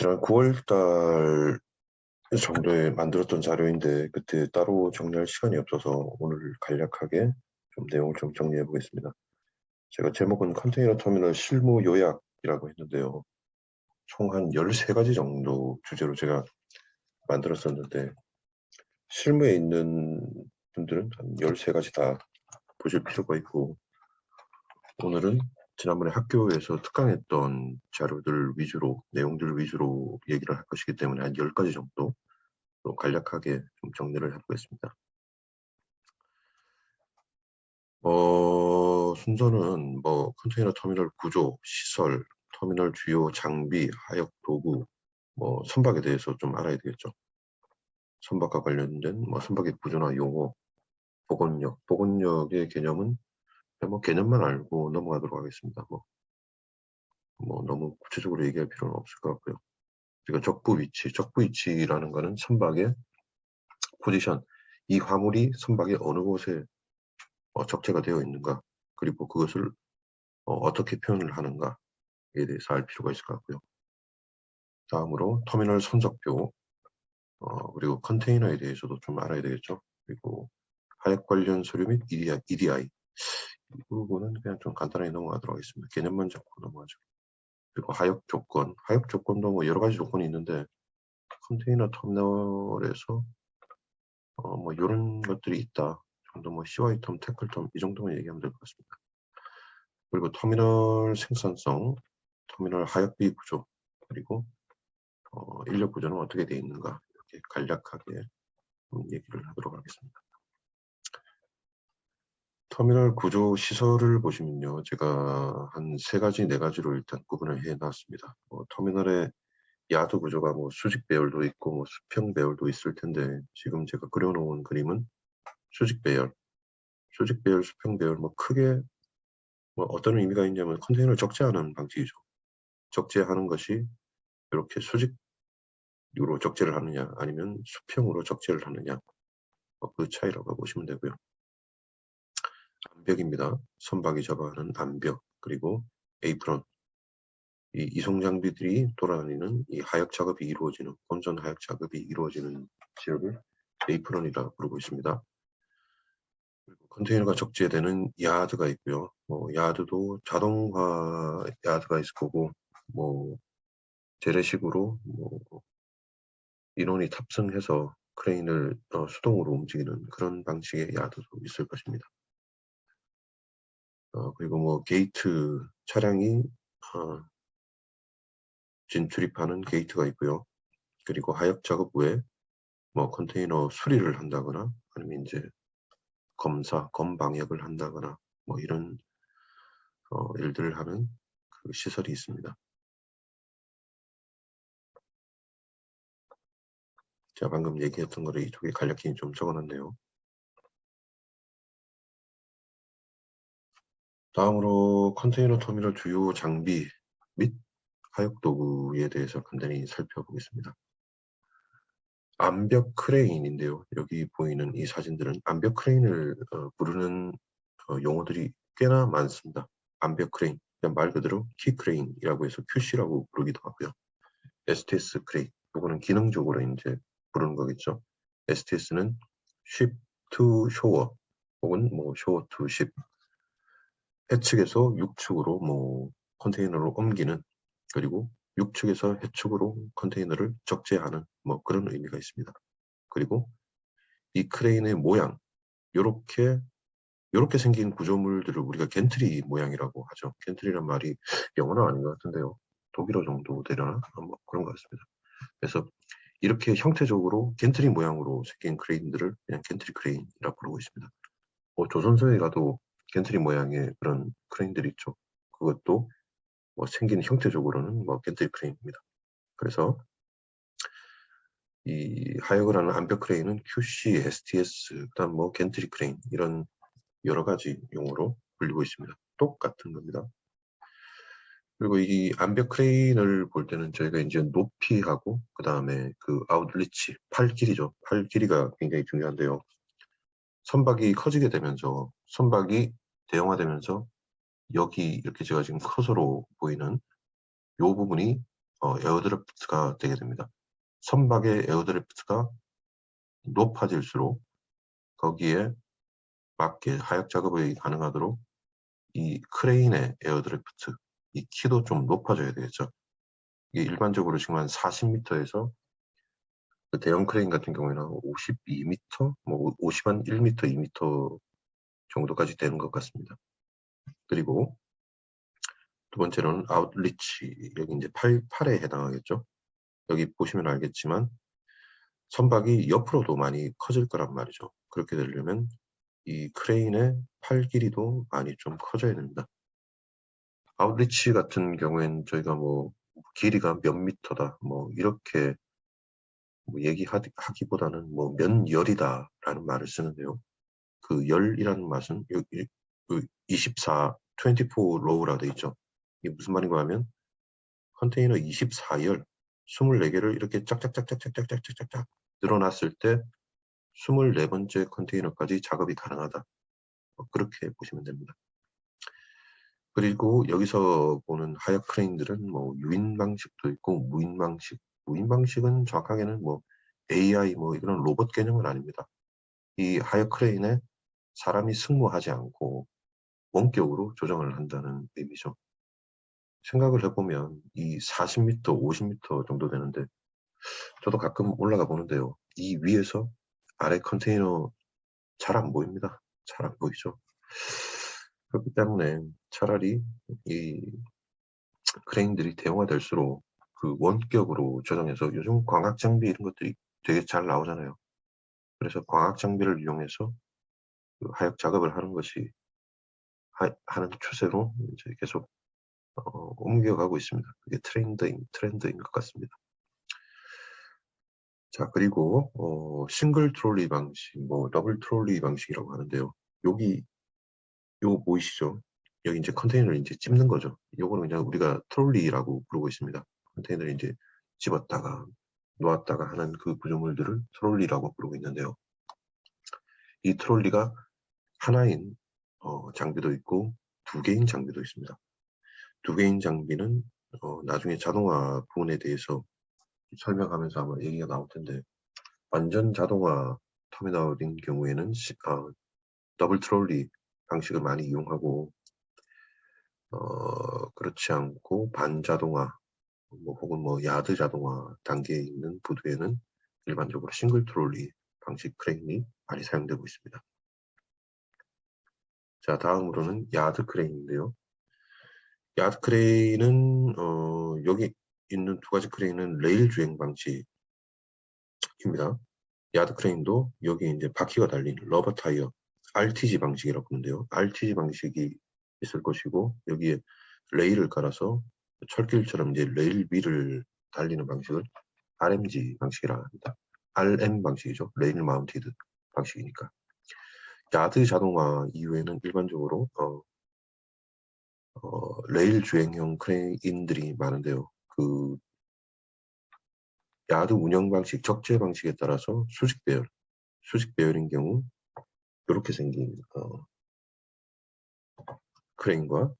지난 9월 달 정도에 만들었던 자료인데 그때 따로 정리할 시간이 없어서 오늘 간략하게 좀 내용을 좀 정리해 보겠습니다. 제가 제목은 컨테이너 터미널 실무 요약이라고 했는데요. 총 한 13가지 정도 주제로 제가 만들었었는데 실무에 있는 분들은 한 13가지 다 보실 필요가 있고, 오늘은 지난번에 학교에서 특강했던 자료들 위주로, 내용들 위주로 얘기를 할 것이기 때문에 한 10가지 정도 또 간략하게 좀 정리를 해보겠습니다. 순서는 컨테이너 터미널 구조, 시설, 터미널 주요 장비, 하역 도구, 선박에 대해서 좀 알아야 되겠죠. 선박과 관련된 선박의 구조나 용어, 복원력의 개념은 그냥 개념만 알고 넘어가도록 하겠습니다. 너무 구체적으로 얘기할 필요는 없을 것 같고요. 그리고 적부 위치라는 거는 선박의 포지션, 이 화물이 선박의 어느 곳에 적재가 되어 있는가, 그리고 그것을 어떻게 표현을 하는가에 대해서 알 필요가 있을 것 같고요. 다음으로 터미널 선적표, 그리고 컨테이너에 대해서도 좀 알아야 되겠죠. 그리고 하역 관련 서류 및 EDI, 이 부분은 그냥 좀 간단하게 넘어가도록 하겠습니다. 개념만 잡고 넘어가죠. 그리고 하역 조건도 여러 가지 조건이 있는데 컨테이너 터미널에서 이런 것들이 있다 정도, CY텀, 태클텀 이 정도만 얘기하면 될 것 같습니다. 그리고 터미널 생산성, 터미널 하역비 구조, 그리고 인력 구조는 어떻게 되어 있는가, 이렇게 간략하게 얘기를 하도록 하겠습니다. 터미널 구조 시설을 보시면요, 제가 한 3가지, 4가지로 일단 구분을 해 놨습니다. 터미널의 야드 구조가 수직 배열도 있고 수평 배열도 있을 텐데, 지금 제가 그려놓은 그림은 수직 배열, 수평 배열, 크게 어떤 의미가 있냐면 컨테이너를 적재하는 방식이죠. 적재하는 것이 이렇게 수직으로 적재를 하느냐, 아니면 수평으로 적재를 하느냐, 그 차이라고 보시면 되고요. 암벽입니다. 선박이 접어하는 암벽, 그리고 에이프런, 이 이송 장비들이 돌아다니는 이 하역 작업이 이루어지는, 본선 하역 작업이 이루어지는 지역을 에이프런이라고 부르고 있습니다. 그리고 컨테이너가 적재되는 야드가 있고요. 야드도 자동화 야드가 있을 거고, 재래식으로 인원이 탑승해서 크레인을 수동으로 움직이는 그런 방식의 야드도 있을 것입니다. 그리고 게이트, 차량이 진출입하는 게이트가 있고요. 그리고 하역 작업 후에 컨테이너 수리를 한다거나, 아니면 이제 검방역을 한다거나, 이런 일들을 하는 그 시설이 있습니다. 제가 방금 얘기했던 거를 이쪽에 간략히 좀 적어놨네요. 다음으로 컨테이너 터미널 주요 장비 및 하역 도구에 대해서 간단히 살펴보겠습니다. 암벽 크레인인데요. 여기 보이는 이 사진들은 암벽 크레인을 부르는 용어들이 꽤나 많습니다. 암벽 크레인, 그냥 말 그대로 키 크레인이라고 해서 QC라고 부르기도 하고요. STS 크레인, 이거는 기능적으로 이제 부르는 거겠죠. STS는 ship to shore, 혹은 shore to ship, 해측에서 육축으로 컨테이너로 옮기는, 그리고 육축에서 해축으로 컨테이너를 적재하는 그런 의미가 있습니다. 그리고 이 크레인의 모양, 요렇게 생긴 구조물들을 우리가 겐트리 모양이라고 하죠. 겐트리란 말이 영어는 아닌 것 같은데요. 독일어 정도 되려나? 그런 것 같습니다. 그래서 이렇게 형태적으로 겐트리 모양으로 생긴 크레인들을 그냥 겐트리 크레인이라고 부르고 있습니다. 조선소에 가도 겐트리 모양의 그런 크레인들이 있죠. 그것도 생긴 형태적으로는 겐트리 크레인입니다. 그래서 이 하역을 하는 암벽 크레인은 QC, STS, 그다음 겐트리 크레인, 이런 여러 가지 용어로 불리고 있습니다. 똑같은 겁니다. 그리고 이 암벽 크레인을 볼 때는 저희가 이제 높이하고 그 다음에 그 아웃리치, 팔 길이죠. 팔 길이가 굉장히 중요한데요. 선박이 커지게 되면서, 선박이 대형화되면서 여기 이렇게 제가 지금 커서로 보이는 이 부분이 에어드래프트가 되게 됩니다. 선박의 에어드래프트가 높아질수록 거기에 맞게 하역 작업이 가능하도록 이 크레인의 에어드래프트, 이 키도 좀 높아져야 되겠죠. 이게 일반적으로 지금 한 40m에서 그 대형 크레인 같은 경우에는 52m, 뭐 50한 1m, 2m 정도까지 되는 것 같습니다. 그리고 두 번째로는 아웃리치, 여기 이제 팔에 해당하겠죠. 여기 보시면 알겠지만 선박이 옆으로도 많이 커질 거란 말이죠. 그렇게 되려면 이 크레인의 팔 길이도 많이 좀 커져야 됩니다. 아웃리치 같은 경우에는 저희가 뭐 길이가 몇 미터다 뭐 이렇게 뭐 얘기하기보다는 뭐 몇 열이다라는 말을 쓰는데요. 그 열이라는 맛은 24, 24 로우라 돼 있죠. 이게 무슨 말인가 하면 컨테이너 24열, 24개를 이렇게 짝짝짝짝짝짝짝짝짝 늘어났을 때 24번째 컨테이너까지 작업이 가능하다. 그렇게 보시면 됩니다. 그리고 여기서 보는 하역 크레인들은 뭐 유인 방식도 있고 무인 방식. 무인 방식은 정확하게는 뭐 AI 뭐 이런 로봇 개념은 아닙니다. 이 하역 크레인에 사람이 승무하지 않고 원격으로 조정을 한다는 의미죠. 생각을 해보면 이 40m, 50m 정도 되는데 저도 가끔 올라가 보는데요. 이 위에서 아래 컨테이너 잘 안 보입니다. 잘 안 보이죠. 그렇기 때문에 차라리 이 크레인들이 대형화될수록 그 원격으로 조정해서 요즘 광학 장비 이런 것들이 되게 잘 나오잖아요. 그래서 광학 장비를 이용해서 그 하역 작업을 하는 것이 하는 추세로 이제 계속 옮겨가고 있습니다. 그게 트렌드인 것 같습니다. 자, 그리고 싱글 트롤리 방식, 뭐 더블 트롤리 방식이라고 하는데요. 여기 요거 보이시죠? 여기 이제 컨테이너를 이제 찝는 거죠. 요거는 그냥 우리가 트롤리라고 부르고 있습니다. 컨테이너를 이제 집었다가 놓았다가 하는 그 구조물들을 트롤리라고 부르고 있는데요. 이 트롤리가 하나인 장비도 있고 두 개인 장비도 있습니다. 두 개인 장비는 나중에 자동화 부분에 대해서 설명하면서 아마 얘기가 나올 텐데 완전 자동화 터미널인 경우에는 더블 트롤리 방식을 많이 이용하고 그렇지 않고 반자동화 뭐 혹은 뭐 야드 자동화 단계에 있는 부두에는 일반적으로 싱글 트롤리 방식 크레인이 많이 사용되고 있습니다. 자, 다음으로는 야드 크레인인데요. 야드 크레인은 여기 있는 두 가지 크레인은 레일 주행 방식입니다. 야드 크레인도 여기 이제 바퀴가 달린 러버 타이어 RTG 방식이라고 부르는데요. RTG 방식이 있을 것이고 여기에 레일을 깔아서 철길처럼 이제 레일 위를 달리는 방식을 RMG 방식이라고 합니다. RM 방식이죠. 레일 마운티드 방식이니까. 야드 자동화 이후에는 일반적으로 레일 주행형 크레인들이 많은데요. 그 야드 운영 방식, 적재 방식에 따라서 수직 배열인 경우 이렇게 생긴 크레인과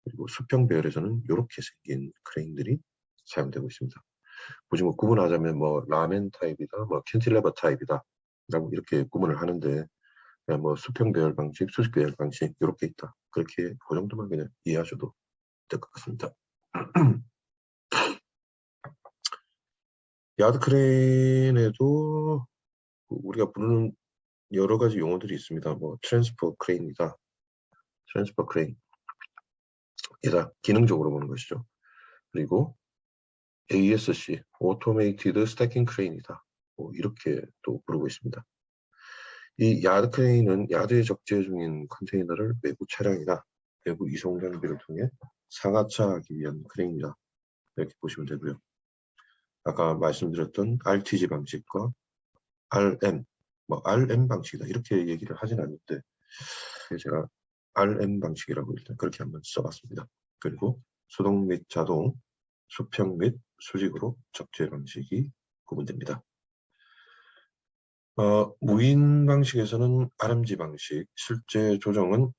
그리고 수평 배열에서는 이렇게 생긴 크레인들이 사용되고 있습니다. 굳이 뭐 구분하자면 뭐 라멘 타입이다, 뭐 캔틸레버 타입이다 라고 이렇게 구분을 하는데 그냥 뭐 수평 배열 방식, 수직 배열 방식 이렇게 있다. 그렇게 그 정도만 그냥 이해하셔도 될 것 같습니다. 야드 크레인에도 우리가 부르는 여러 가지 용어들이 있습니다. 뭐 트랜스퍼 크레인이다, 트랜스퍼 크레인이다, 기능적으로 보는 것이죠. 그리고 ASC, 오토메이티드 스태킹 크레인이다. 뭐 이렇게 또 부르고 있습니다. 이 야드 크레인은 야드에 적재 중인 컨테이너를 외부 차량이나 외부 이송 장비를 통해 상하차하기 위한 크레인이다. 이렇게 보시면 되고요. 아까 말씀드렸던 RTG 방식과 RM, 뭐 RM 방식이다. 이렇게 얘기를 하진 않는데 제가 RM 방식이라고 일단 그렇게 한번 써봤습니다. 그리고 수동 및 자동, 수평 및 수직으로 적재 방식이 구분됩니다. 무인 방식에서는 RMG 방식, 실제 조정은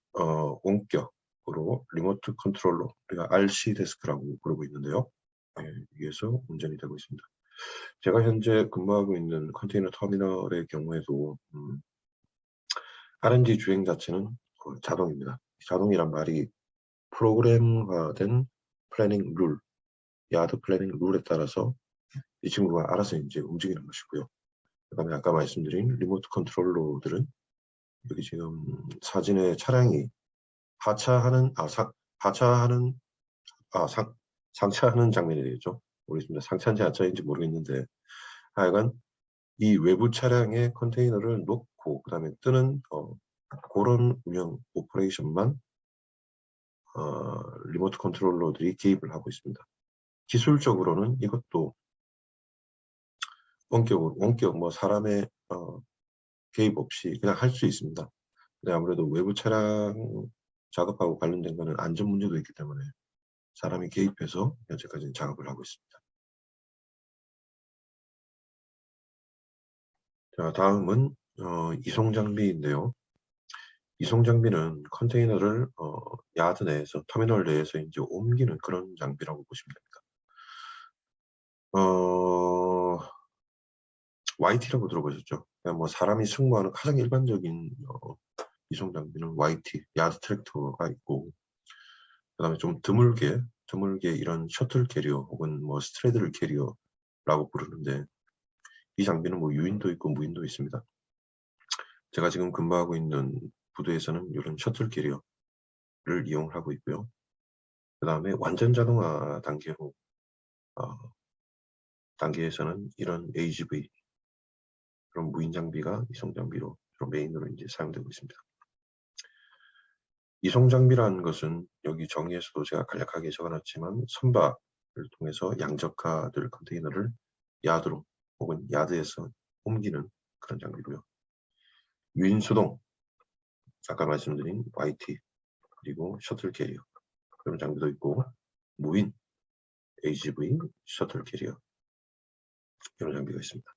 원격으로 리모트 컨트롤러, 우리가 RC 데스크라고 부르고 있는데요. 위해서 운전이 되고 있습니다. 제가 현재 근무하고 있는 컨테이너 터미널의 경우에도 RNG 주행 자체는 자동입니다. 자동이란 말이 프로그램화된 플래닝 룰, 야드 플래닝 룰에 따라서 이 친구가 알아서 이제 움직이는 것이고요. 그 다음에 아까 말씀드린 리모트 컨트롤러들은 여기 지금 사진에 차량이 상차하는 장면이 되겠죠. 모르겠습니다. 상차인지 하차인지 모르겠는데 하여간 이 외부 차량에 컨테이너를 놓고 그 다음에 뜨는 그런 운영 오퍼레이션만 리모트 컨트롤러들이 개입을 하고 있습니다. 기술적으로는 이것도 원격 뭐 사람의 개입 없이 그냥 할 수 있습니다. 근데 아무래도 외부 차량 작업하고 관련된 거는 안전 문제도 있기 때문에 사람이 개입해서 현재까지 작업을 하고 있습니다. 자, 다음은 이송 장비인데요. 이송 장비는 컨테이너를 야드 내에서 터미널 내에서 이제 옮기는 그런 장비라고 보시면 됩니다. YT라고 들어보셨죠? 그냥 뭐 사람이 승무하는 가장 일반적인 이송 장비는 YT, 야드 트랙터가 있고, 그다음에 좀 드물게 이런 셔틀 캐리어 혹은 뭐 스트레들 캐리어라고 부르는데 이 장비는 뭐 유인도 있고 무인도 있습니다. 제가 지금 근무하고 있는 부대에서는 이런 셔틀 캐리어를 이용하고 있고요. 그 다음에 완전 자동화 단계에서는 이런 AGV 그런 무인 장비가 이송 장비로 주로 메인으로 이제 사용되고 있습니다. 이송 장비라는 것은 여기 정의에서도 제가 간략하게 적어놨지만 선박을 통해서 양적화될 컨테이너를 야드로 혹은 야드에서 옮기는 그런 장비고요. 유인 수동, 아까 말씀드린 YT, 그리고 셔틀 캐리어 그런 장비도 있고 무인, AGV, 셔틀 캐리어 이런 장비가 있습니다.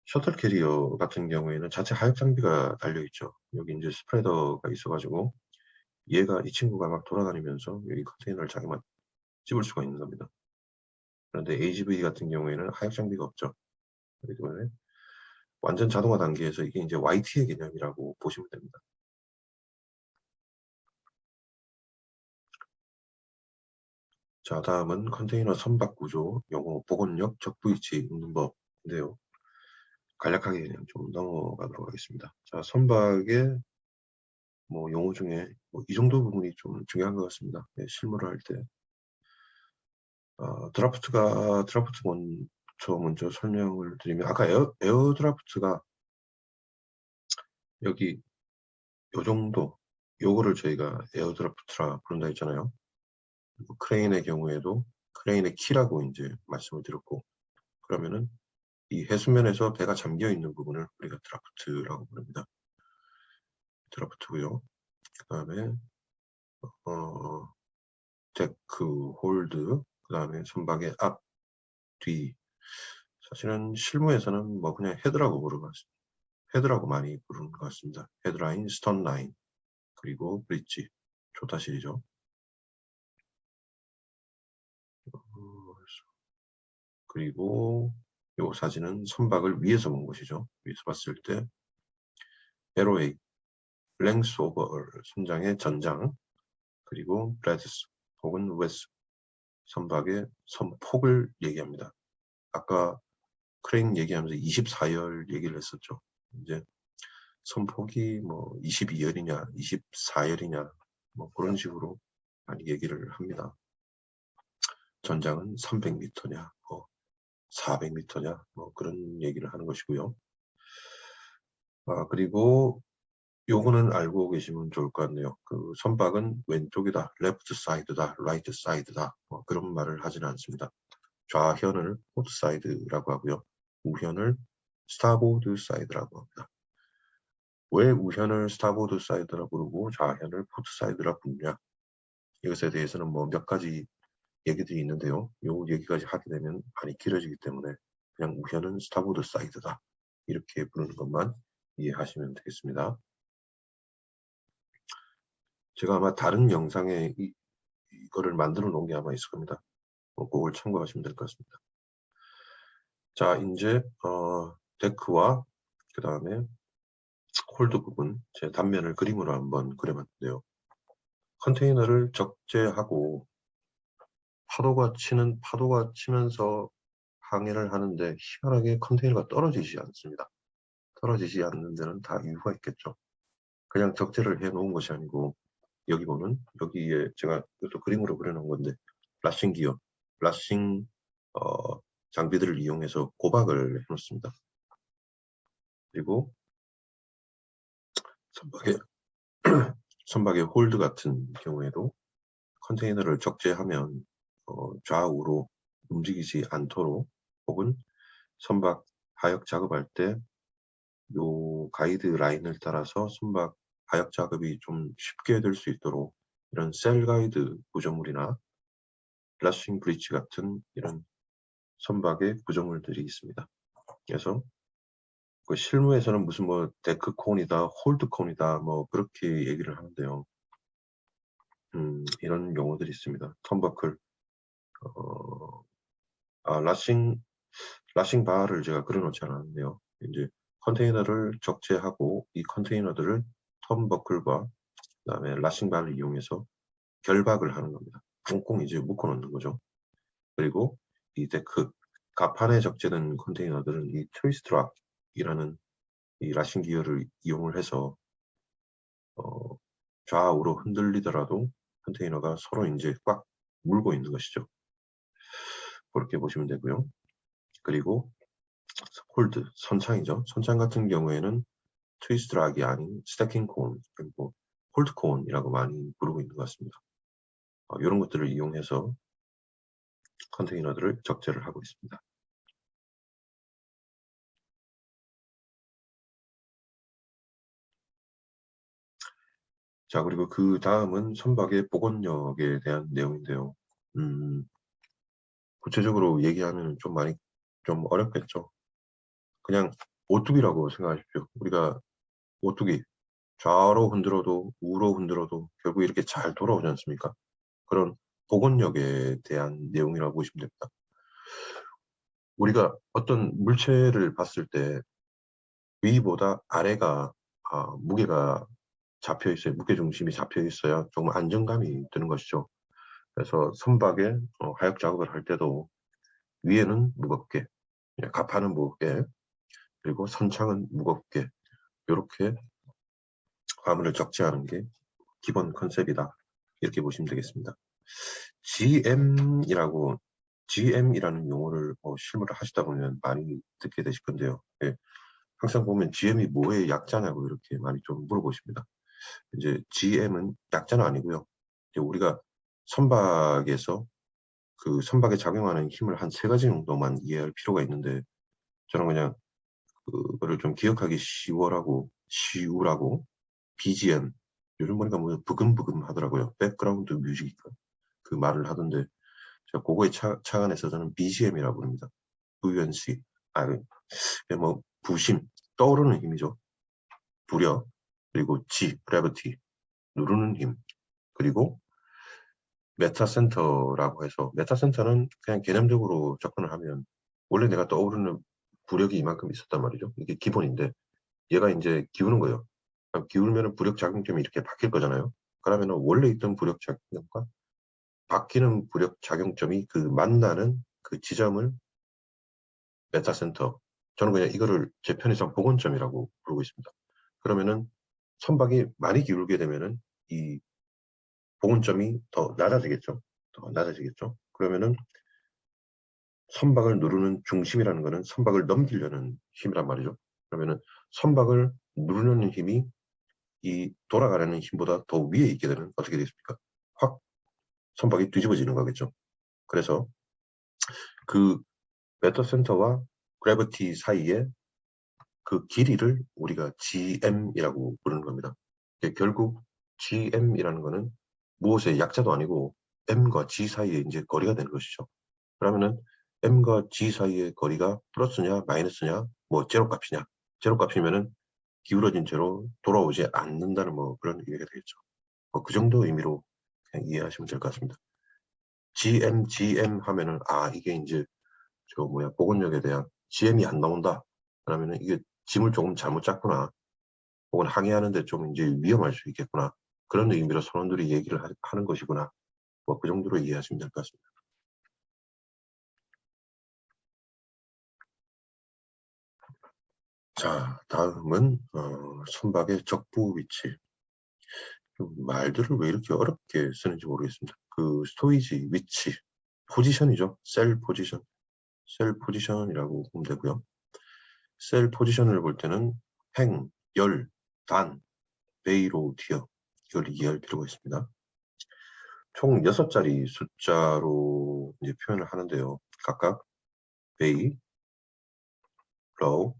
셔틀 캐리어 같은 경우에는 자체 하역 장비가 달려있죠. 여기 이제 스프레더가 있어가지고 이 친구가 막 돌아다니면서 여기 컨테이너를 자기만 집을 수가 있는 겁니다. 그런데 AGV 같은 경우에는 하역 장비가 없죠. 그렇기 때문에 완전 자동화 단계에서 이게 이제 YT의 개념이라고 보시면 됩니다. 자, 다음은 컨테이너 선박 구조, 용어, 복원력, 적부위치 있는 법인데요. 간략하게 그냥 좀 넘어가도록 하겠습니다. 자, 선박의 뭐 용어 중에 이 정도 부분이 좀 중요한 것 같습니다. 네, 실무를 할 때. 드라프트 먼저 설명을 드리면 아까 에어 드라프트가 여기 요 정도 요거를 저희가 에어 드라프트라 부른다 했잖아요. 크레인의 경우에도 크레인의 키라고 이제 말씀을 드렸고 그러면은 이 해수면에서 배가 잠겨 있는 부분을 우리가 드라프트라고 부릅니다. 드라프트고요. 그 다음에 데크, 홀드, 그 다음에 선박의 앞, 뒤. 사실은 실무에서는 뭐 그냥 헤드라고 헤드라고 많이 부르는 것 같습니다. 헤드라인, 스턴라인, 그리고 브릿지, 조타실이죠. 그리고 이 사진은 선박을 위에서 본 것이죠. 위에서 봤을 때 LOA, length over, 선장의 전장, 그리고 breadth 혹은 width, 선박의 선폭을 얘기합니다. 아까 크레인 얘기하면서 24열 얘기를 했었죠. 이제 선폭이 뭐 22열이냐, 24열이냐, 뭐 그런 식으로 많이 얘기를 합니다. 전장은 300m냐, 뭐 400m냐, 뭐 그런 얘기를 하는 것이고요. 그리고 요거는 알고 계시면 좋을 것 같네요. 그 선박은 왼쪽이다, left side다, right side다, 뭐 그런 말을 하지는 않습니다. 좌현을 port side라고 하고요. 우현을 starboard side라고 합니다. 왜 우현을 starboard side라고 부르고 좌현을 port side라고 부르냐? 이것에 대해서는 뭐 몇 가지 얘기들이 있는데요. 요 얘기까지 하게 되면 많이 길어지기 때문에 그냥 우현은 starboard side다. 이렇게 부르는 것만 이해하시면 되겠습니다. 제가 아마 다른 영상에 이거를 만들어 놓은 게 아마 있을 겁니다. 그걸 참고하시면 될 것 같습니다. 자, 이제 데크와 그 다음에 홀드 부분, 제 단면을 그림으로 한번 그려봤는데요. 컨테이너를 적재하고 파도가 치면서 항해를 하는데 희한하게 컨테이너가 떨어지지 않습니다. 떨어지지 않는 데는 다 이유가 있겠죠. 그냥 적재를 해 놓은 것이 아니고 여기 보면 여기에 제가 이것도 그림으로 그려놓은 건데 라싱 기어, 라싱 장비들을 이용해서 고박을 해놓습니다. 그리고 선박의 홀드 같은 경우에도 컨테이너를 적재하면 좌우로 움직이지 않도록 혹은 선박 하역 작업할 때 요 가이드 라인을 따라서 선박 하역 작업이 좀 쉽게 될 수 있도록 이런 셀 가이드 구조물이나 라싱 브릿지 같은 이런 선박의 구조물들이 있습니다. 그래서 그 실무에서는 무슨 뭐 데크 콘이다, 홀드 콘이다 뭐 그렇게 얘기를 하는데요. 이런 용어들이 있습니다. 턴버클, 라싱 바를 제가 그려놓지 않았는데요. 이제 컨테이너를 적재하고 이 컨테이너들을 턴버클과 그다음에 라싱 바를 이용해서 결박을 하는 겁니다. 꽁꽁 이제 묶어놓는 거죠. 그리고 이 데크 갑판에 적재된 컨테이너들은 이 트위스트 락이라는 이 라싱 기어를 이용을 해서 좌우로 흔들리더라도 컨테이너가 서로 이제 꽉 물고 있는 것이죠. 그렇게 보시면 되고요. 그리고 홀드, 선창이죠. 선창 같은 경우에는 트위스트 락이 아닌 스태킹 콘, 그리고 홀드 콘이라고 많이 부르고 있는 것 같습니다. 이런 것들을 이용해서 컨테이너들을 적재를 하고 있습니다. 자, 그리고 그 다음은 선박의 복원력에 대한 내용인데요. 구체적으로 얘기하면 좀 어렵겠죠. 그냥 오뚜기라고 생각하십시오. 우리가 오뚜기 좌로 흔들어도 우로 흔들어도 결국 이렇게 잘 돌아오지 않습니까? 그런 복원력에 대한 내용이라고 보시면 됩니다. 우리가 어떤 물체를 봤을 때 위보다 아래가 무게가 잡혀 있어요. 무게 중심이 잡혀 있어야 조금 안정감이 드는 것이죠. 그래서 선박에 하역 작업을 할 때도 위에는 무겁게, 갑판은 무겁게, 그리고 선창은 무겁게 이렇게 화물을 적재하는 게 기본 컨셉이다. 이렇게 보시면 되겠습니다. GM이라는 용어를 실무를 하시다 보면 많이 듣게 되실 건데요. 예, 항상 보면 GM이 뭐의 약자냐고 이렇게 많이 좀 물어보십니다. 이제 GM은 약자는 아니고요. 이제 우리가 선박에서 그 선박에 작용하는 힘을 한 3가지 정도만 이해할 필요가 있는데 저는 그냥 그거를 좀 기억하기 쉬우라고 BGM 요즘 보니까 뭐 부금부금 하더라고요. 백그라운드 뮤직 그 말을 하던데 제가 그거에 착안해서 저는 BGM이라고 부릅니다. VNC 뭐 부심 떠오르는 힘이죠. 부력 그리고 gravity 누르는 힘 그리고 메타센터라고 해서 메타센터는 그냥 개념적으로 접근을 하면 원래 내가 떠오르는 부력이 이만큼 있었단 말이죠. 이게 기본인데 얘가 이제 기우는 거예요. 기울면 부력 작용점이 이렇게 바뀔 거잖아요. 그러면 원래 있던 부력 작용점과 바뀌는 부력 작용점이 그 만나는 그 지점을 메타센터. 저는 그냥 이거를 제 편의상 복원점이라고 부르고 있습니다. 그러면은 선박이 많이 기울게 되면은 이 복원점이 더 낮아지겠죠. 그러면은 선박을 누르는 중심이라는 거는 선박을 넘기려는 힘이란 말이죠. 그러면은 선박을 누르는 힘이 이 돌아가려는 힘보다 더 위에 있게 되면 어떻게 되겠습니까? 확 선박이 뒤집어지는 거겠죠. 그래서 그 메타센터와 그래비티 사이에 그 길이를 우리가 GM이라고 부르는 겁니다. 결국 GM이라는 거는 무엇의 약자도 아니고 M과 G 사이에 이제 거리가 되는 것이죠. 그러면은 M과 G 사이의 거리가 플러스냐 마이너스냐 뭐 제로 값이냐. 제로 값이면은 기울어진 채로 돌아오지 않는다는 뭐 그런 얘기가 되겠죠. 그 정도 의미로 그냥 이해하시면 될 것 같습니다. GM 하면은 이게 이제 보건력에 대한 GM이 안 나온다. 그러면은 이게 짐을 조금 잘못 짰구나. 혹은 항해하는데 좀 이제 위험할 수 있겠구나. 그런 의미로 선원들이 얘기를 하는 것이구나. 뭐 그 정도로 이해하시면 될 것 같습니다. 자, 다음은 선박의 적부 위치. 말들을 왜 이렇게 어렵게 쓰는지 모르겠습니다. 그 스토이지 위치, 포지션이죠. 셀 포지션. 셀 포지션이라고 보면 되고요. 셀 포지션을 볼 때는 행, 열, 단, 베이로 티어 이걸 이해할 필요가 있습니다. 총 6자리 숫자로 이제 표현을 하는데요. 각각 베이, 로우,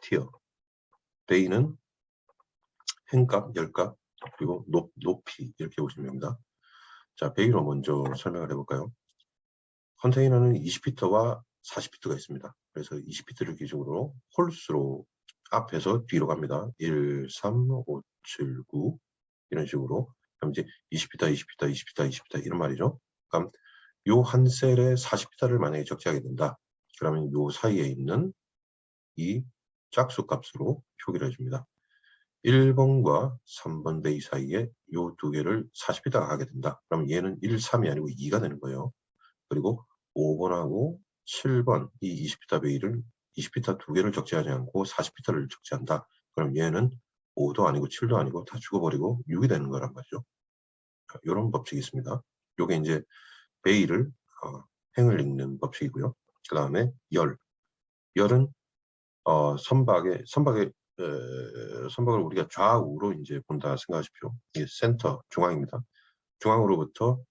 티어. 베이는 행값, 열값, 그리고 높이 이렇게 보시면 됩니다. 자, 베이로 먼저 설명을 해볼까요? 컨테이너는 20피트와 40피트가 있습니다. 그래서 20피트를 기준으로 홀수로 앞에서 뒤로 갑니다. 1, 3, 5, 7, 9 이런 식으로. 그럼 이제 20피트, 20피트, 20피트, 20피트 이런 말이죠. 그럼 요 한 셀에 40피트를 만약에 적재하게 된다. 그러면 요 사이에 있는 이 짝수 값으로 표기를 해줍니다. 1번과 3번 베이 사이에 요 두 개를 40피트가 하게 된다. 그럼 얘는 1, 3이 아니고 2가 되는 거예요. 그리고 5번하고 7번 이 20피트 베이를 20피트 두 개를 적재하지 않고 40피트를 적재한다. 그럼 얘는 5도 아니고 7도 아니고 다 죽어버리고 6이 되는 거란 말이죠. 이런 법칙이 있습니다. 요게 이제 베이를 행을 읽는 법칙이고요. 그 다음에 열은 선박을 우리가 좌우로 이제 본다 생각하십시오. 이게 센터 중앙입니다. 중앙으로부터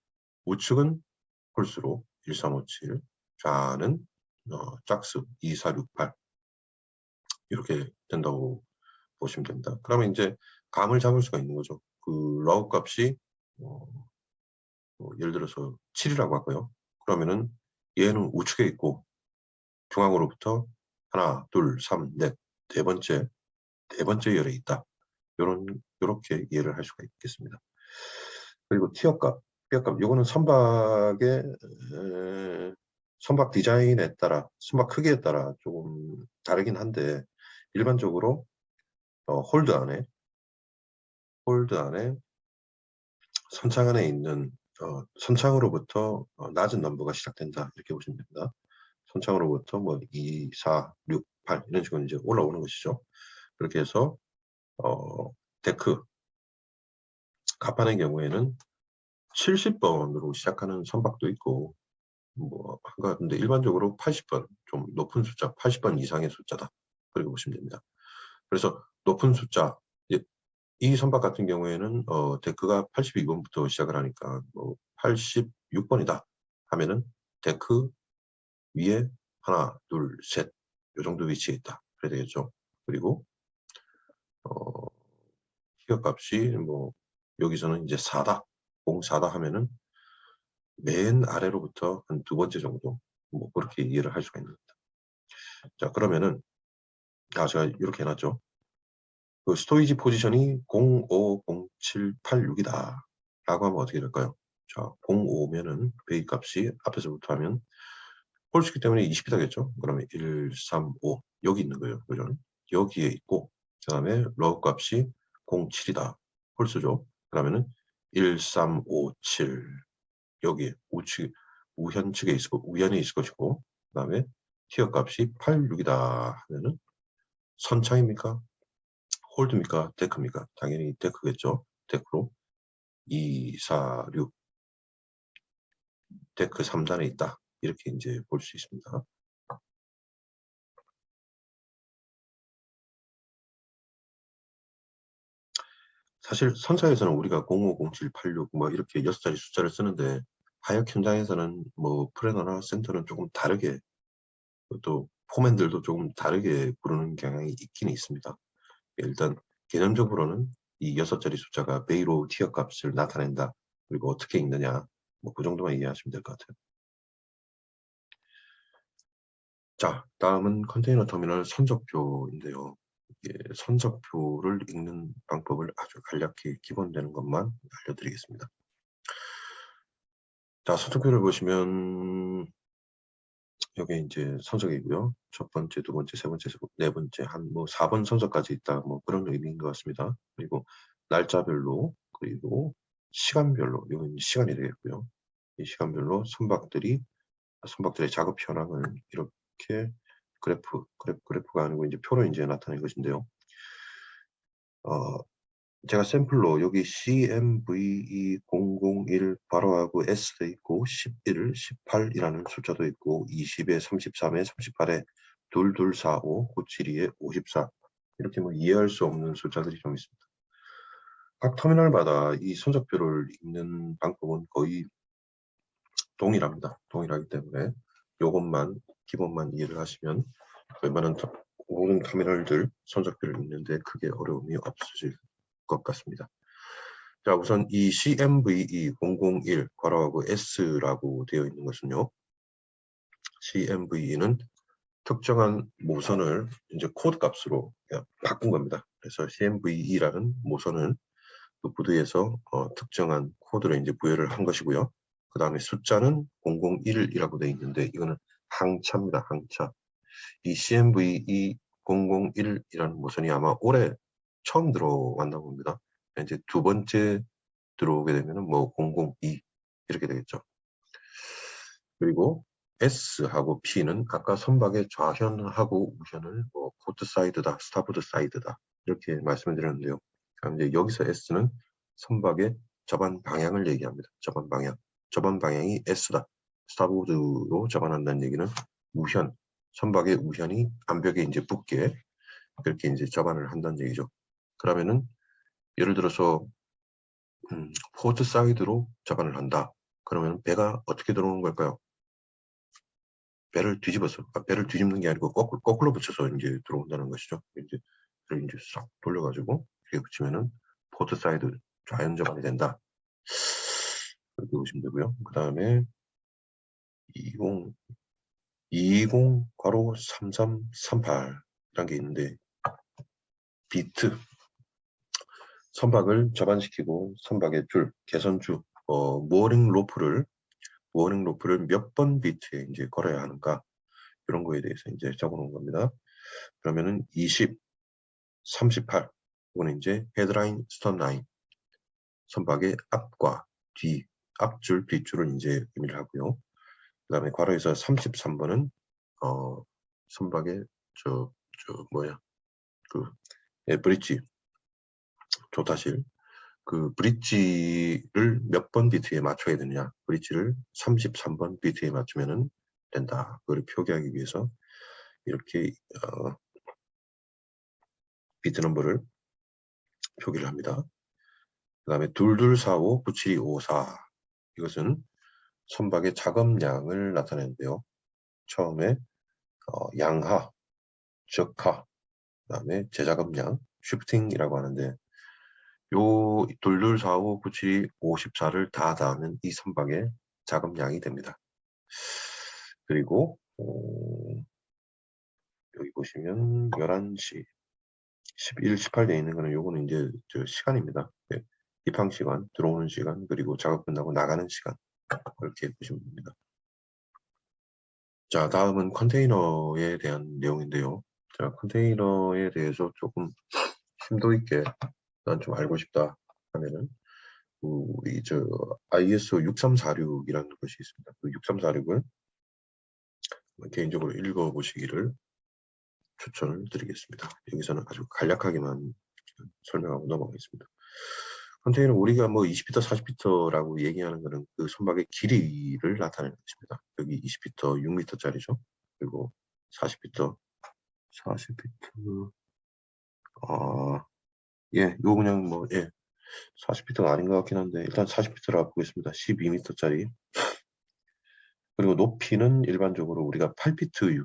우측은 홀수로 1357, 좌는 짝수 2468 이렇게 된다고 보시면 됩니다. 그러면 이제 감을 잡을 수가 있는 거죠. 그 러우 값이 예를 들어서 7이라고 할까요? 그러면은 얘는 우측에 있고 중앙으로부터 하나, 둘, 3, 넷, 네 번째 열에 있다. 요렇게 이해를 할 수가 있겠습니다. 그리고 티어값, 요거는 선박 디자인에 따라, 선박 크기에 따라 조금 다르긴 한데 일반적으로 홀드 안에 선창 안에 있는 선창으로부터 낮은 넘버가 시작된다 이렇게 보시면 됩니다. 선창으로부터 뭐 2, 4, 6, 8 이런 식으로 이제 올라오는 것이죠. 그렇게 해서 데크 갑판의 경우에는 70번으로 시작하는 선박도 있고 뭐 한 것 같은데 일반적으로 80번 좀 높은 숫자 80번 이상의 숫자다 그렇게 보시면 됩니다. 그래서 높은 숫자 이 선박 같은 경우에는 데크가 82번부터 시작을 하니까 뭐 86번이다 하면은 데크 위에 하나 둘 셋 이 정도 위치에 있다 그래야 되겠죠. 그리고 티어 값이 뭐 여기서는 이제 4다 04다 하면은 맨 아래로부터 한 두 번째 정도 뭐 그렇게 이해를 할 수가 있는 겁니다. 자 그러면은 제가 이렇게 해놨죠. 그 스토리지 포지션이 050786이다 라고 하면 어떻게 될까요? 자 05면은 베이 값이 앞에서부터 하면 홀수기 때문에 20이다겠죠. 그러면 1, 3, 5 여기 있는 거예요. 그죠? 여기에 있고 그 다음에 러우 값이 07이다. 홀수죠. 그러면은 1, 3, 5, 7 여기 우현측에 우연에 있을 것이고 그 다음에 티어 값이 8, 6이다 하면은 선창입니까? 홀드입니까? 데크입니까? 당연히 데크겠죠. 데크로 2, 4, 6 데크 3단에 있다. 이렇게 이제 볼 수 있습니다. 사실 선창에서는 우리가 05, 07, 86 뭐 이렇게 6자리 숫자를 쓰는데 하역 현장에서는 뭐 프레너나 센터는 조금 다르게 또 포맨들도 조금 다르게 부르는 경향이 있긴 있습니다. 일단 개념적으로는 이 6자리 숫자가 베이로 티어 값을 나타낸다. 그리고 어떻게 읽느냐 뭐 그 정도만 이해하시면 될 것 같아요. 자 다음은 컨테이너 터미널 선적표인데요. 선적표를 읽는 방법을 아주 간략히 기본되는 것만 알려드리겠습니다. 자, 선적표를 보시면 여기 이제 선적이고요. 첫 번째, 두 번째, 세 번째, 네 번째, 한 뭐 4번 선적까지 있다, 뭐 그런 의미인 것 같습니다. 그리고 날짜별로, 그리고 시간별로, 이건 시간이 되겠고요. 이 시간별로 선박들의 작업 현황을 이렇게 그래프가 아니고 이제 표로 이제 나타낸 것인데요. 제가 샘플로 여기 CMVE001 괄호하고 S도 있고 11, 18이라는 숫자도 있고 20에 33에 38에 2245, 972에 54 이렇게 뭐 이해할 수 없는 숫자들이 좀 있습니다. 각 터미널마다 이 선적표를 읽는 방법은 거의 동일합니다. 동일하기 때문에 이것만 기본만 이해를 하시면 웬만한 모든 터미널들 선적표를 읽는데 크게 어려움이 없으실 것 같습니다. 자, 우선 이 CMVE001 괄호하고 S라고 되어 있는 것은요. CMVE는 특정한 모선을 이제 코드 값으로 바꾼 겁니다. 그래서 CMVE라는 모선은 그 부두에서 특정한 코드를 이제 부여를 한 것이고요. 그 다음에 숫자는 001이라고 되어 있는데 이거는 항차입니다. 항차. 이 CMVE001이라는 모선이 아마 올해 처음 들어왔나 봅니다. 이제 두 번째 들어오게 되면은 뭐 002 이렇게 되겠죠. 그리고 S하고 P는 아까 선박의 좌현하고 우현을 뭐 포트 사이드다, 스타보드 사이드다 이렇게 말씀을 드렸는데요. 이제 여기서 S는 선박의 접안 방향을 얘기합니다. 접안 방향. 접안 방향이 S다. 스타보드로 접안한다는 얘기는 우현, 선박의 우현이 암벽에 이제 붙게 그렇게 이제 접안을 한다는 얘기죠. 그러면은 예를 들어서 포트 사이드로 접안을 한다. 그러면 배가 어떻게 들어오는 걸까요? 배를 뒤집어서, 배를 뒤집는 게 아니고 거꾸로 붙여서 이제 들어온다는 것이죠. 이제 배를 이제 싹 돌려가지고 이렇게 붙이면은 포트 사이드 좌연 접안이 된다. 그렇게 보시면 되고요. 그 다음에 20 괄호 3338이라는 게 있는데 비트 선박을 접안시키고 선박의 줄, 개선주, 모어링 로프를 몇 번 비트에 이제 걸어야 하는가 이런 거에 대해서 이제 적어놓은 겁니다. 그러면은 20, 38 이거는 이제 헤드라인, 스턴라인 선박의 앞과 뒤, 앞줄, 뒷줄을 이제 의미를 하고요. 그 다음에 괄호에서 33번은 선박의 브릿지 조타실 그 브릿지를 몇 번 비트에 맞춰야 되느냐. 브릿지를 33번 비트에 맞추면 된다. 그걸 표기하기 위해서 이렇게 비트 넘버를 표기를 합니다. 그 다음에 2245, 97254 이것은 선박의 작업량을 나타내는데요. 처음에 양하, 적하, 그 다음에 재작업량, 쉬프팅이라고 하는데 요 2245, 97, 54를 다 더하면 이 선박의 작업량이 됩니다. 그리고 여기 보시면 11시 11, 18 되어 있는 거는 요거는 이제 시간입니다. 네. 입항 시간, 들어오는 시간, 그리고 작업 끝나고 나가는 시간 그렇게 보시면 됩니다. 자, 다음은 컨테이너에 대한 내용인데요. 자, 컨테이너에 대해서 조금 심도 있게 난 좀 알고 싶다 하면은 우리 ISO 6346이라는 것이 있습니다. 그 6346을 개인적으로 읽어보시기를 추천을 드리겠습니다. 여기서는 아주 간략하게만 설명하고 넘어가겠습니다. 컨테이너 우리가 뭐 20피터, 40피터라고 얘기하는 것은 그 선박의 길이를 나타내는 것입니다. 여기 20피터, 6미터짜리죠. 그리고 40피터, 예, 요 그냥 뭐, 예, 40피터가 아닌 것 같긴 한데 일단 40피터라고 보겠습니다. 12미터짜리. 그리고 높이는 일반적으로 우리가 8피트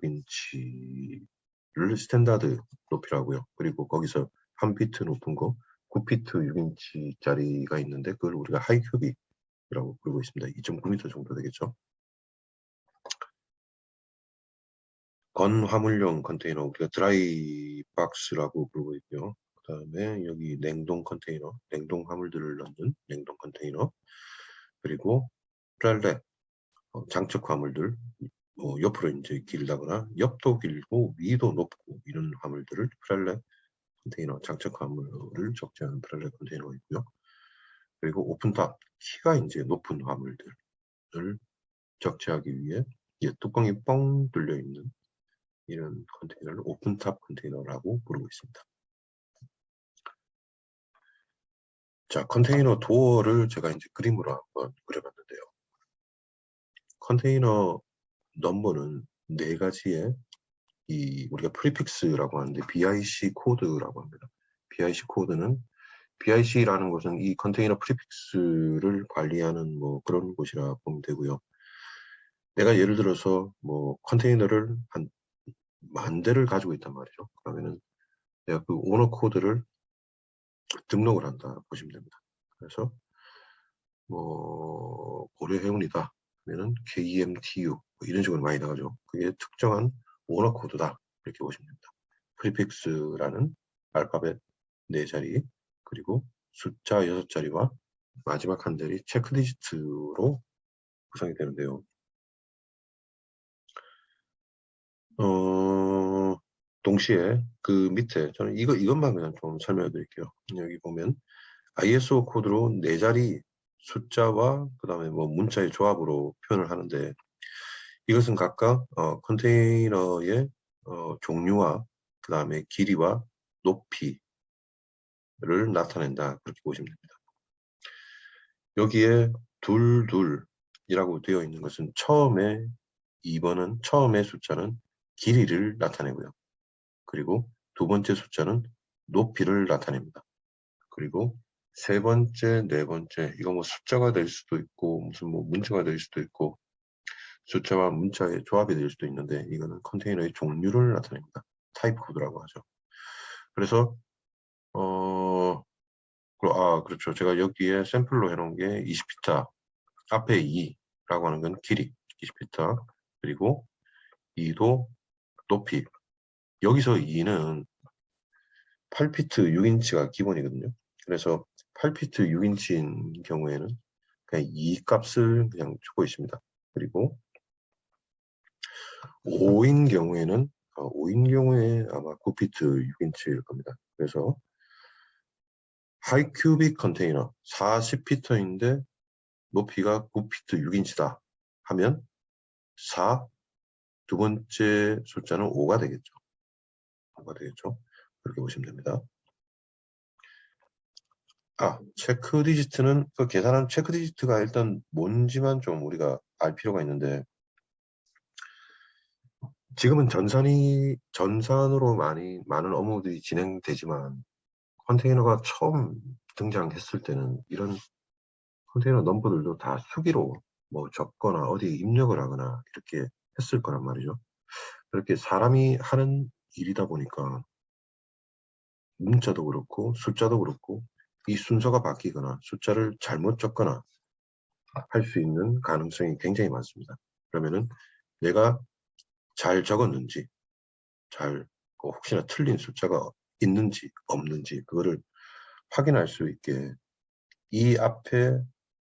6인치를 스탠다드 높이라고요. 그리고 거기서 한 피트 높은 거 9피트 6인치짜리가 있는데 그걸 우리가 하이큐빅이라고 부르고 있습니다. 2.9m 정도 되겠죠. 건화물용 컨테이너, 우리가 드라이 박스라고 부르고 있고요. 그 다음에 여기 냉동 컨테이너, 냉동 화물들을 넣는 냉동 컨테이너, 그리고 프렐렛, 장적 화물들, 옆으로 이제 길다거나 옆도 길고 위도 높고 이런 화물들을 프렐렛 컨테이너, 장적 화물을 적재하는 프렐렛 컨테이너가 있고요. 그리고 오픈탑, 키가 이제 높은 화물들을 적재하기 위해 뚜껑이 뻥 뚫려 있는 이런 컨테이너를 오픈탑 컨테이너라고 부르고 있습니다. 자, 컨테이너 도어를 제가 이제 그림으로 한번 그려봤는데요. 컨테이너 넘버는 네 가지의 우리가 프리픽스라고 하는데 BIC 코드라고 합니다. BIC 코드는 BIC라는 것은 이 컨테이너 프리픽스를 관리하는 뭐 그런 곳이라 보면 되고요. 내가 예를 들어서 뭐 컨테이너를 한 10,000대를 가지고 있단 말이죠. 그러면은 내가 그 오너 코드를 등록을 한다 보시면 됩니다. 그래서 뭐 고려해운이다 그러면은 KMTU 뭐 이런 식으로 많이 나가죠. 그게 특정한 오너 코드다 이렇게 보시면 됩니다. 프리픽스라는 알파벳 4자리 그리고 숫자 6자리와 마지막 한 자리 체크 디지트로 구성이 되는데요. 동시에 그 밑에 저는 이것만 그냥 좀 설명해 드릴게요. 여기 보면 ISO 코드로 4자리 숫자와 그 다음에 뭐 문자의 조합으로 표현을 하는데 이것은 각각 컨테이너의 종류와 그 다음에 길이와 높이를 나타낸다 그렇게 보시면 됩니다. 여기에 둘이라고 되어 있는 것은 처음에 2번은 처음의 숫자는 길이를 나타내고요. 그리고 두 번째 숫자는 높이를 나타냅니다. 그리고 세 번째, 네 번째 이거 뭐 숫자가 될 수도 있고 무슨 뭐 문자가 될 수도 있고 숫자와 문자의 조합이 될 수도 있는데 이거는 컨테이너의 종류를 나타냅니다. 타입 코드라고 하죠. 그래서 그렇죠. 제가 여기에 샘플로 해놓은 게 20피터 앞에 2라고 하는 건 길이 20피터 그리고 2도 높이 여기서 2는 8피트 6인치가 기본이거든요. 그래서 8피트 6인치인 경우에는 그냥 이 값을 그냥 주고 있습니다. 그리고 5인 경우에는 5인 경우에 아마 9피트 6인치일 겁니다. 그래서 하이큐빅 컨테이너 40피터인데 높이가 9피트 6인치다 하면 4, 두 번째 숫자는 5가 되겠죠. 5가 되겠죠. 그렇게 보시면 됩니다. 체크 디지트는 그 계산한 체크 디지트가 일단 뭔지만 좀 우리가 알 필요가 있는데 지금은 전산으로 많은 업무들이 진행되지만 컨테이너가 처음 등장했을 때는 이런 컨테이너 넘버들도 다 수기로 뭐 적거나 어디에 입력을 하거나 이렇게 했을 거란 말이죠. 그렇게 사람이 하는 일이다 보니까 문자도 그렇고 숫자도 그렇고 이 순서가 바뀌거나 숫자를 잘못 적거나 할 수 있는 가능성이 굉장히 많습니다. 그러면은 내가 잘 적었는지 혹시나 틀린 숫자가 있는지 없는지 그거를 확인할 수 있게 이 앞에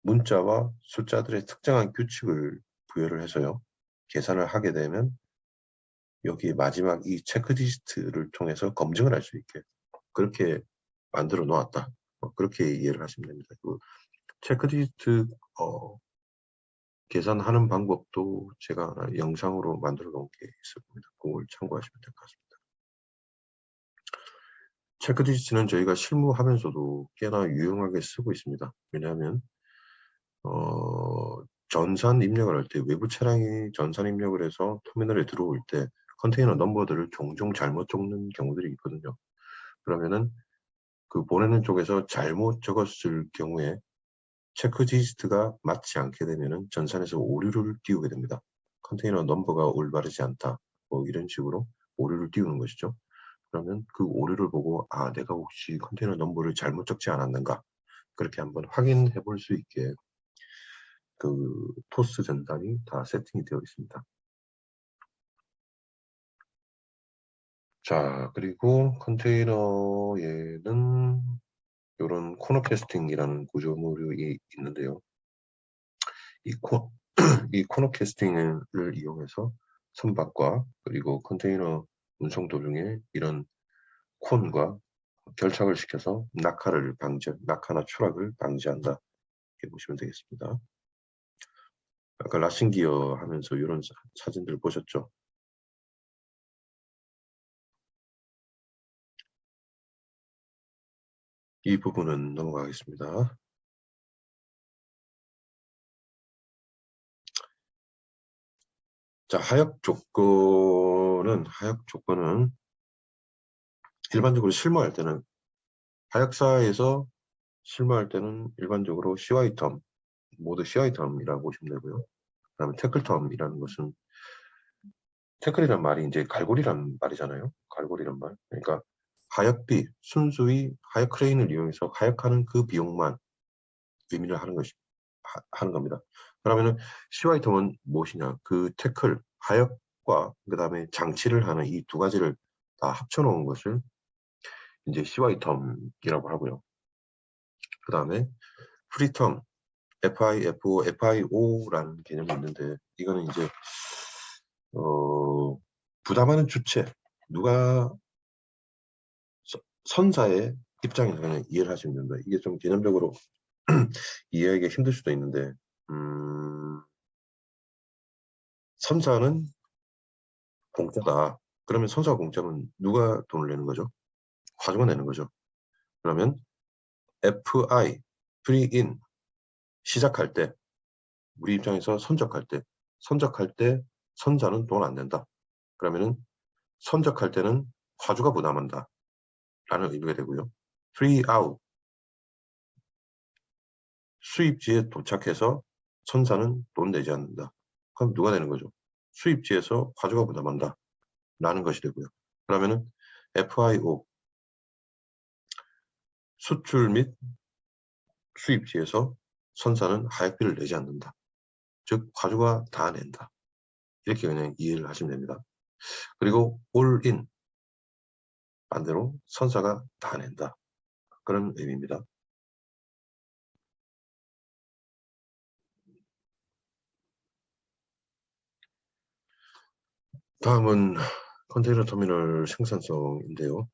문자와 숫자들의 특정한 규칙을 부여를 해서요. 계산을 하게 되면 여기 마지막 이 체크 디지트를 통해서 검증을 할 수 있게 그렇게 만들어 놓았다. 그렇게 이해를 하시면 됩니다. 그 체크 디지트 계산하는 방법도 제가 영상으로 만들어 놓은 게 있을 겁니다. 그걸 참고하시면 될 것 같습니다. 체크 디지트는 저희가 실무하면서도 꽤나 유용하게 쓰고 있습니다. 왜냐하면 전산 입력을 할 때 외부 차량이 전산 입력을 해서 터미널에 들어올 때 컨테이너 넘버들을 종종 잘못 적는 경우들이 있거든요. 그러면은 그 보내는 쪽에서 잘못 적었을 경우에 체크 디지트가 맞지 않게 되면은 전산에서 오류를 띄우게 됩니다. 컨테이너 넘버가 올바르지 않다. 뭐 이런 식으로 오류를 띄우는 것이죠. 그러면 그 오류를 보고 내가 혹시 컨테이너 넘버를 잘못 적지 않았는가 그렇게 한번 확인해 볼 수 있게 그 토스 전단이 다 세팅이 되어 있습니다. 자, 그리고 컨테이너에는 이런 코너 캐스팅이라는 구조물이 있는데요. 이 코너 캐스팅을 이용해서 선박과 그리고 컨테이너 운송 도중에 이런 콘과 결착을 시켜서 낙하나 추락을 방지한다. 이렇게 보시면 되겠습니다. 아까 라싱 기어 하면서 이런 사진들 보셨죠? 이 부분은 넘어가겠습니다. 자, 하역 조건은 일반적으로 실무할 때는 하역사에서 실무할 때는 일반적으로 CY 텀, 모두 CY 텀이라고 보시면 되고요. 그다음에 태클 텀이라는 것은 태클이란 말이 이제 갈고리란 말이잖아요. 갈고리란 말. 그러니까 하역비, 순수히 하역 크레인을 이용해서 하역하는 그 비용만 의미를 하는 겁니다. 그러면은 CY 텀은 무엇이냐? 그 태클, 하역과 그다음에 장치를 하는 이 두 가지를 다 합쳐놓은 것을 이제 CY 텀이라고 하고요. 그다음에 프리텀, FIFO, FIO라는 개념이 있는데 이거는 이제 부담하는 주체, 누가 선사의 입장에서 그냥 이해를 하시면 됩니다. 이게 좀 개념적으로 이해하기가 힘들 수도 있는데 선사는 공짜다. 그러면 선사가 공짜면 누가 돈을 내는 거죠? 화주가 내는 거죠. 그러면 FI, 프리인 시작할 때 우리 입장에서 선적할 때 선사는 돈 안 낸다. 그러면은 선적할 때는 화주가 부담한다. 라는 의미가 되고요. free out 수입지에 도착해서 선사는 돈 내지 않는다. 그럼 누가 내는 거죠? 수입지에서 화주가 부담한다. 라는 것이 되고요. 그러면은 FIO 수출 및 수입지에서 선사는 하역비를 내지 않는다. 즉 화주가 다 낸다. 이렇게 그냥 이해를 하시면 됩니다. 그리고 all in 반대로 선사가 다 낸다. 그런 의미입니다. 다음은 컨테이너 터미널 생산성인데요.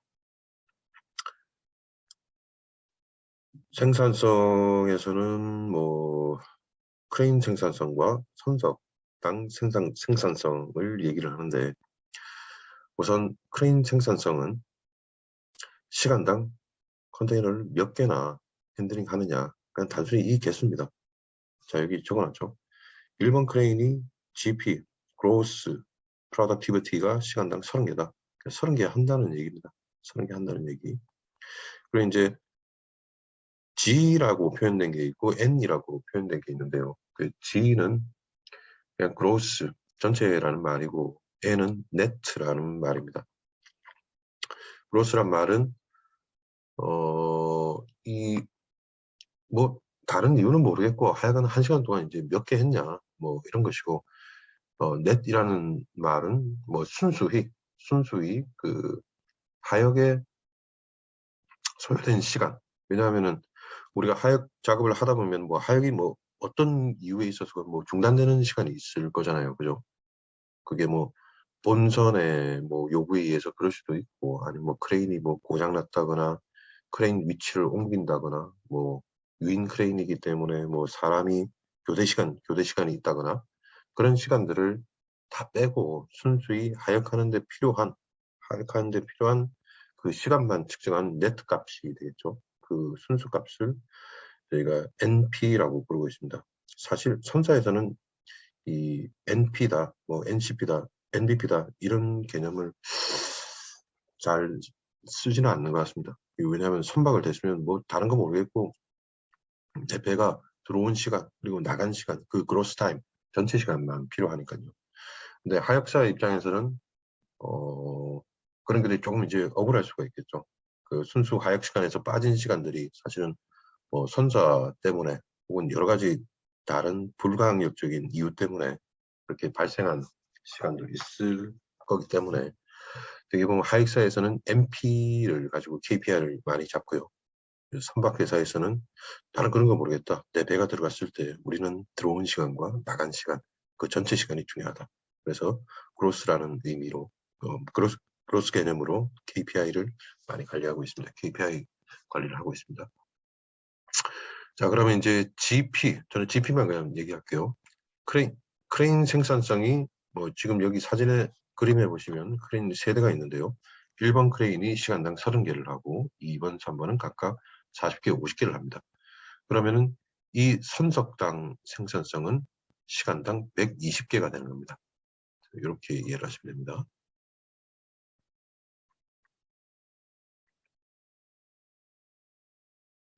생산성에서는 뭐 크레인 생산성과 선적당 생산성을 얘기를 하는데 우선 크레인 생산성은 시간당 컨테이너를 몇 개나 핸들링 하느냐 그냥 단순히 이 개수입니다. 자 여기 적어놨죠. 1번 크레인이 GP, Gross Productivity가 시간당 30개다. 30개 한다는 얘기입니다. 30개 한다는 얘기. 그리고 이제 G라고 표현된 게 있고 N이라고 표현된 게 있는데요. 그 G는 그냥 gross 전체라는 말이고 N은 net라는 말입니다. gross란 말은 이 뭐 다른 이유는 모르겠고 하여간 1시간 동안 이제 몇 개 했냐 뭐 이런 것이고 net이라는 말은 뭐 순수히 그 하역에 소요된 시간. 왜냐하면은 우리가 하역 작업을 하다 보면 뭐 하역이 뭐 어떤 이유에 있어서 뭐 중단되는 시간이 있을 거잖아요. 그죠? 그게 뭐 본선의 뭐 요구에 의해서 그럴 수도 있고 아니면 뭐 크레인이 뭐 고장 났다거나 크레인 위치를 옮긴다거나 뭐 유인 크레인이기 때문에 뭐 사람이 교대 시간이 있다거나 그런 시간들을 다 빼고 순수히 하역하는데 필요한 그 시간만 측정한 네트 값이 되겠죠. 그 순수 값을 저희가 NP라고 부르고 있습니다. 사실 선사에서는 이 NP다, 뭐 NCP다, NBP다 이런 개념을 잘 쓰지는 않는 것 같습니다. 왜냐하면 선박을 대수면 뭐 다른 거 모르겠고 내 배가 들어온 시간 그리고 나간 시간 그 그로스 타임 전체 시간만 필요하니까요. 근데 하역사 입장에서는 그런 게 조금 이제 억울할 수가 있겠죠. 그 순수 하역 시간에서 빠진 시간들이 사실은 뭐 선사 때문에 혹은 여러 가지 다른 불가항력적인 이유 때문에 그렇게 발생한 시간도 있을 거기 때문에 되게 보면 하익사에서는 MP를 가지고 KPI를 많이 잡고요. 선박회사에서는 나는 그런 거 모르겠다. 내 배가 들어갔을 때 우리는 들어온 시간과 나간 시간, 그 전체 시간이 중요하다. 그래서 그로스라는 의미로 그로스 개념으로 KPI를 많이 관리하고 있습니다. KPI 관리를 하고 있습니다. 자, 그러면 이제 GP, 저는 GP만 그냥 얘기할게요. 크레인 생산성이 뭐 지금 여기 사진에 그림에 보시면 크레인 세 대가 있는데요. 1번 크레인이 시간당 30개를 하고 2번, 3번은 각각 40개, 50개를 합니다. 그러면은 이 선석당 생산성은 시간당 120개가 되는 겁니다. 이렇게 이해를 하시면 됩니다.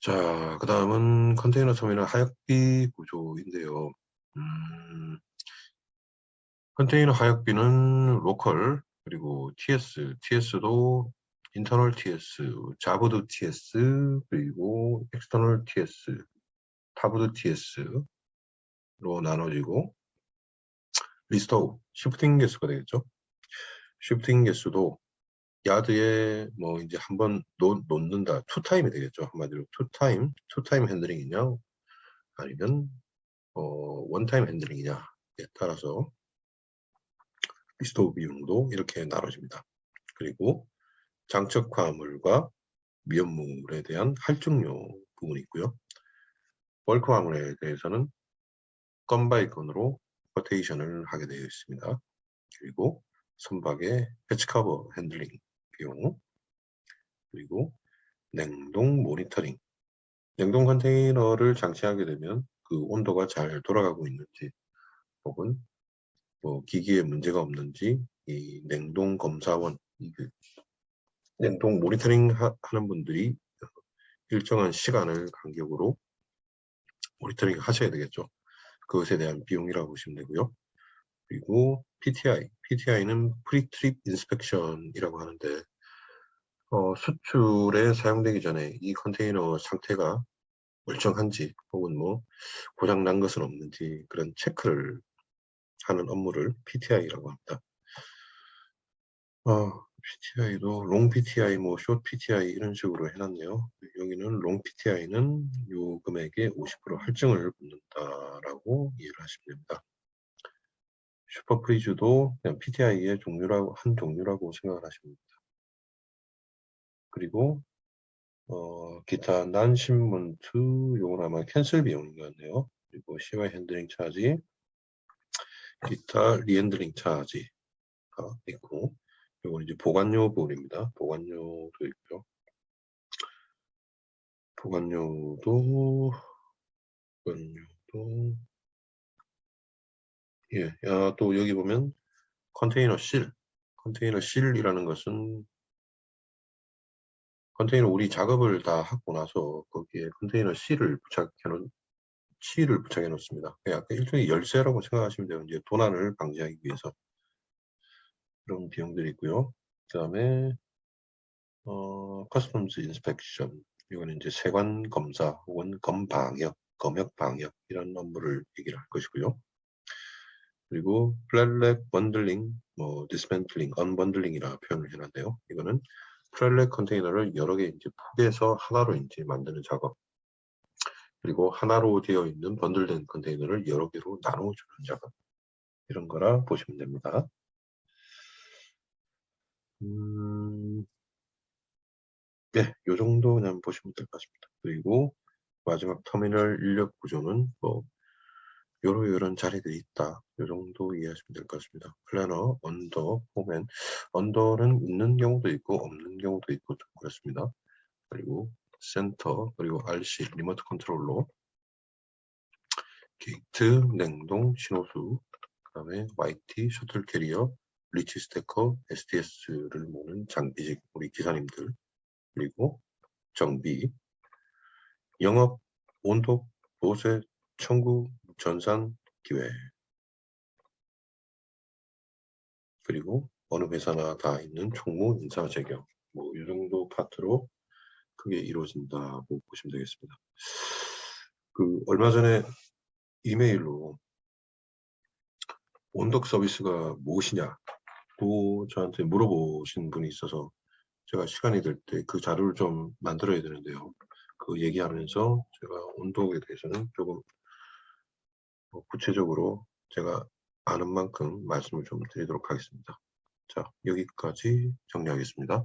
자, 그 다음은 컨테이너 터미널 하역비 구조인데요. 컨테이너 하역비는 로컬, 그리고 TS도 인터널 TS, 자부드 TS, 그리고 엑스터널 TS, 타부드 TS로 나눠지고, 리스토우, 시프팅 개수가 되겠죠. 시프팅 개수도 야드에 뭐 이제 한번 놓는다, 투타임이 되겠죠. 한마디로 투타임 핸들링이냐, 아니면 원타임 핸들링이냐에 따라서 리스토우 비용도 이렇게 나눠집니다. 그리고 장착화물과 미연물에 대한 할증료 부분이 있고요. 벌크 화물에 대해서는 건 바이 건으로 코테이션을 하게 되어 있습니다. 그리고 선박의 패치커버 핸들링 비용, 그리고 냉동 모니터링. 냉동 컨테이너를 장치하게 되면 그 온도가 잘 돌아가고 있는지, 혹은 뭐 기기에 문제가 없는지 이 냉동 검사원, 냉동 모니터링 하는 분들이 일정한 시간을 간격으로 모니터링 하셔야 되겠죠. 그것에 대한 비용이라고 보시면 되고요. 그리고 PTI는 프리트립 인스펙션이라고 하는데, 수출에 사용되기 전에 이 컨테이너 상태가 멀쩡한지, 혹은 뭐 고장 난 것은 없는지 그런 체크를 하는 업무를 PTI라고 합니다. PTI도 롱 PTI, 뭐 숏 PTI 이런 식으로 해놨네요. 여기는 롱 PTI는 요 금액의 50% 할증을 받는다라고 이해를 하시면 됩니다. 슈퍼프리즈도 그냥 PTI의 한 종류라고 생각을 하시면 됩니다. 그리고 기타 난신문트, 요건 아마 캔슬 비용인 것 같네요. 그리고 CY 핸들링 차지, 기타 리핸들링 차지가 있고, 요건 이제 보관료 부분입니다. 보관료도 있고요. 보관료도 예, 또 여기 보면 컨테이너 실이라는 것은 컨테이너 우리 작업을 다 하고 나서 거기에 컨테이너 실을 부착해 놓습니다. 약간 일종의 열쇠라고 생각하시면 돼요. 이제 도난을 방지하기 위해서 그런 비용들이 있고요. 그 다음에 커스텀즈 인스펙션, 이거는 이제 세관 검사 혹은 검역 방역 이런 업무를 얘기를 할 것이고요. 그리고 플랫렉 번들링, 뭐 디스맨틀링, 언번들링이라 표현을 해놨는데요. 이거는 플랫렉 컨테이너를 여러 개 이제 포개서 하나로 이제 만드는 작업. 그리고 하나로 되어 있는 번들된 컨테이너를 여러 개로 나눠주는 작업. 이런 거라 보시면 됩니다. 네, 요 정도 그냥 보시면 될 것 같습니다. 그리고 마지막 터미널 인력 구조는 뭐 요런 자리들이 있다. 요 정도 이해하시면 될 것 같습니다. 플래너, 언더, 포맨. 언더는 있는 경우도 있고 없는 경우도 있고 좀 그렇습니다. 그리고 센터, 그리고 RC, 리모트 컨트롤러, 게이트, 냉동, 신호수, 그 다음에 YT, 셔틀 캐리어, 리치 스태커, STS를 모는 장비직 우리 기사님들, 그리고 정비, 영업, 온도, 보세, 청구, 전산, 기회, 그리고 어느 회사나 다 있는 총무, 인사, 재경, 뭐 이 정도 파트로 크게 이루어진다고 보시면 되겠습니다. 그 얼마 전에 이메일로 온덕 서비스가 무엇이냐 또 저한테 물어보신 분이 있어서 제가 시간이 될 때 그 자료를 좀 만들어야 되는데요. 그 얘기하면서 제가 온도에 대해서는 조금 구체적으로 제가 아는 만큼 말씀을 좀 드리도록 하겠습니다. 자, 여기까지 정리하겠습니다.